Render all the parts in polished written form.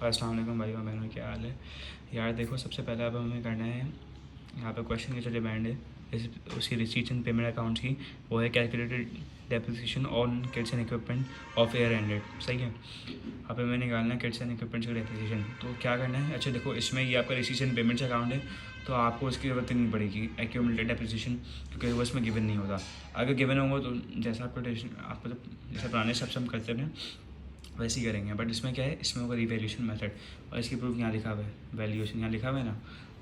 अस्सलाम वालेकुम भाई और बहनों, क्या हाल है यार। देखो, सबसे पहले अब हमें करना है यहाँ पे क्वेश्चन की जो डिमांड है उसकी रिसीट्स एंड पेमेंट अकाउंट्स की, वो है calculated depreciation on Kitts and equipment of year ended. सही है। अब हमें निकालना है किट्स एंड इक्विपमेंट्स का डेप्रिसिएशन। तो क्या करना है, अच्छा देखो, इसमें ये आपका रिसीट्स एंड पेमेंट्स अकाउंट है, तो आपको इसकी ज़रूरत नहीं पड़ेगी एक्यूमुलेटेड डेप्रिसिएशन, क्योंकि वो इसमें गिवन नहीं होता। अगर गिवन होगा तो जैसा आपको जैसे पुराने सब हम करते हैं वैसे ही करेंगे, बट इसमें क्या है, इसमें होगा रिवैल्यूएशन मेथड और इसकी प्रूफ यहाँ लिखा हुआ है, वैल्यूएशन यहाँ लिखा हुआ है ना,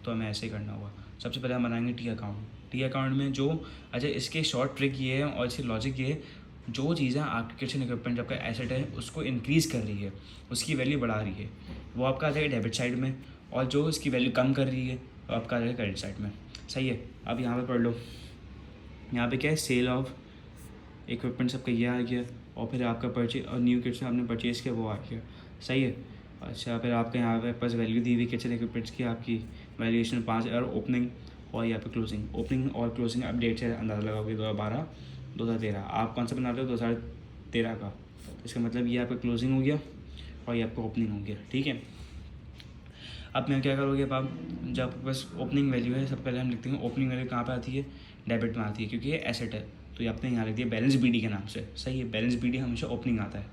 तो हमें ऐसे ही करना होगा। सबसे पहले हम बनाएंगे टी अकाउंट। टी अकाउंट में जो, अच्छा इसके शॉर्ट ट्रिक ये है और इसकी लॉजिक ये है, जो चीज़ें आपके किचन इक्विपमेंट आपका एसेट है उसको इंक्रीज़ कर रही है, उसकी वैल्यू बढ़ा रही है, वो आपका आ जाएगा डेबिट साइड में, और जो इसकी वैल्यू कम कर रही है वो आपका आ जाएगा क्रेडिट साइड में। सही है। अब यहाँ पर पढ़ लो, यहाँ पे क्या है, सेल ऑफ इक्विपमेंट सबका ये आ गया, और फिर आपका परचेज और न्यू किट्स आपने परचेज़ किया वो आ गया। सही है। अच्छा, फिर आपके यहाँ पे पास वैल्यू दी हुई किचन इक्विपमेंट्स की, आपकी वैल्यूएशन 5,000 ओपनिंग और यहाँ पे क्लोजिंग। ओपनिंग और क्लोजिंग अपडेट से अंदाज़ा लगाओगे 2012 2013। आप कौन सा बना रहे हो, 2013 का, इसका मतलब ये आपका क्लोजिंग हो गया और ये आपका ओपनिंग हो गया। ठीक है। अब मैं क्या करोगे, अब आप जब आपके पास ओपनिंग वैल्यू है, सब पहले हम लिखते हैं ओपनिंग वैल्यू कहाँ पे आती है, डेबिट में आती है, क्योंकि ये एसेट है, तो ये आपने यहाँ लिख दिया बैलेंस बीडी के नाम से। सही है। बैलेंस बीडी हमेशा ओपनिंग आता है।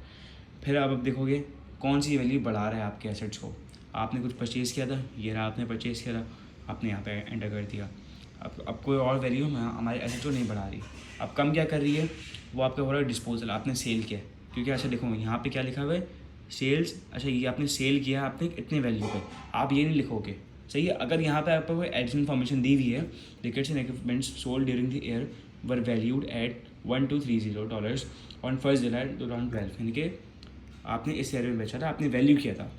फिर आप देखोगे कौन सी वैल्यू बढ़ा रहा है आपके एसेट्स को। आपने कुछ परचेज़ किया था, ये रहा आपने परचेज़ किया था, आपने यहाँ पे एंटर कर दिया। अब कोई और वैल्यू हमारे एसेट को नहीं बढ़ा रही। अब कम क्या कर रही है, वो आपका हो रहा है डिस्पोजल, आपने सेल किया। क्योंकि अच्छा देखो यहाँ पे क्या लिखा हुआ है, सेल्स। अच्छा, ये आपने सेल किया आपने इतने वैल्यू पे, आप ये नहीं लिखोगे। सही है। अगर यहाँ पे आपको कोई एडिशनल इन्फॉर्मेशन दी हुई है, the Kitts and equipments sold during the year were valued at $1230 on 1 जुलाई 2012, यानी कि आपने इस ईयर में बेचा था, आपने वैल्यू किया था,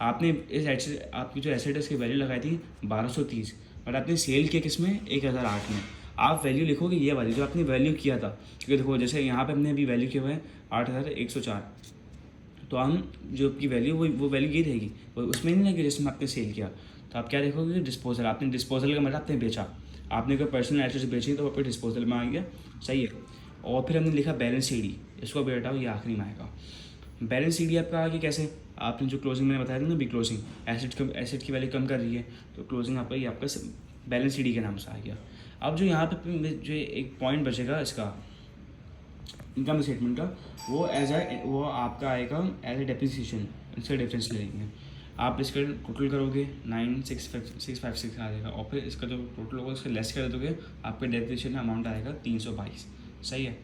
आपने इस एसेट, आपकी जो एसेट है उसकी वैल्यू लगाई थी 1230, और आपने सेल किया किस में, 1008 में। आप वैल्यू लिखोगे ये वाली जो आपने वैल्यू किया था, क्योंकि देखो जैसे यहाँ पे हमने अभी वैल्यू किया हुआ है 8104, तो हम जो आपकी वैल्यू वो वैल्यू ये रहेगी, वो उसमें नहीं रहेगी जिसमें आपने सेल किया। तो आप क्या देखोगे, डिस्पोजल। आपने डिस्पोजल का मतलब आपने बेचा, आपने कोई पर्सनल एसेट्स बेची तो आपको डिस्पोजल में आ गया। सही है। और फिर हमने लिखा बैलेंस सीडी, इसको भी हटाओ, ये आखिरी में आएगा। बैलेंस सीडी आपका आगे कैसे, आपने जो क्लोजिंग मैंने बताया था ना, बी क्लोजिंग, एसेट की वैल्यू कम कर रही है, तो क्लोजिंग आपका ये आपका बैलेंस सीडी के नाम से आ गया। अब जो यहाँ पे जो एक पॉइंट बचेगा इसका इनकम स्टेटमेंट का, वो आपका आएगा एज ए डेप्रिसिएशन, इसका डिफरेंस ले लेंगे। आप इसका टोटल करोगे 9656 आ जाएगा, और फिर इसका जो टोटल होगा उसका लेस कर दोगे, आपका डेप्रिसिएशन अमाउंट आएगा 322। सही है।